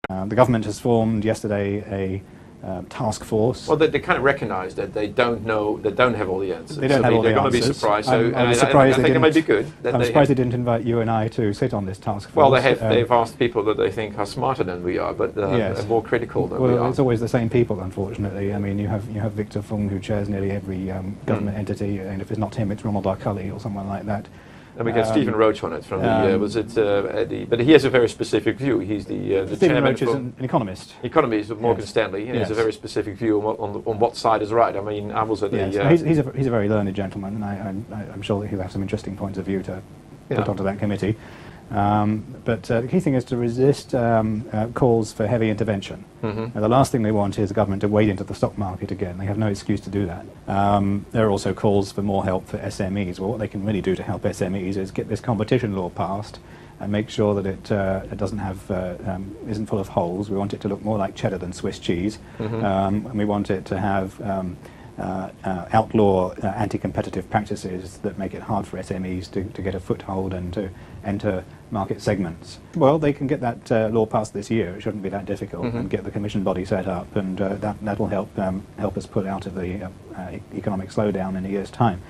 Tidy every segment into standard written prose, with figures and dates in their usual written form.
The government has formed yesterday a task force. Well, they kind of recognise that they don't have all the answers. They don't have all the answers. They're going to be surprised. So I think it might be good. I'm surprised they didn't invite you and I to sit on this task force. Well, they've asked people that they think are smarter than we are, but yes. more critical than we are. Well, it's always the same people, unfortunately. I mean, you have Victor Fung, who chairs nearly every government entity, and if it's not him, it's Ronald Darcully or someone like that. And we get Stephen Roach on it from but he has a very specific view. He's the Stephen chairman Roach is an economist. Economist of Morgan Stanley. He has a very specific view on what side is right. I mean, I was at he's a very learned gentleman, and I'm sure that he'll have some interesting points of view to put onto that committee. But the key thing is to resist calls for heavy intervention. And the last thing they want is the government to wade into the stock market again. They have no excuse to do that. There are also calls for more help for SMEs. Well, what they can really do to help SMEs is get this competition law passed and make sure that it doesn't have isn't full of holes. We want it to look more like cheddar than Swiss cheese, and we want it to have outlaw anti-competitive practices that make it hard for SMEs to get a foothold and to enter market segments. Well, they can get that law passed this year. It shouldn't be that difficult, and get the commission body set up, and that will help us pull out of the economic slowdown in a year's time.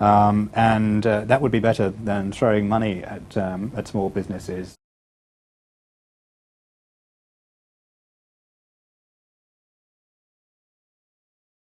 And that would be better than throwing money at small businesses.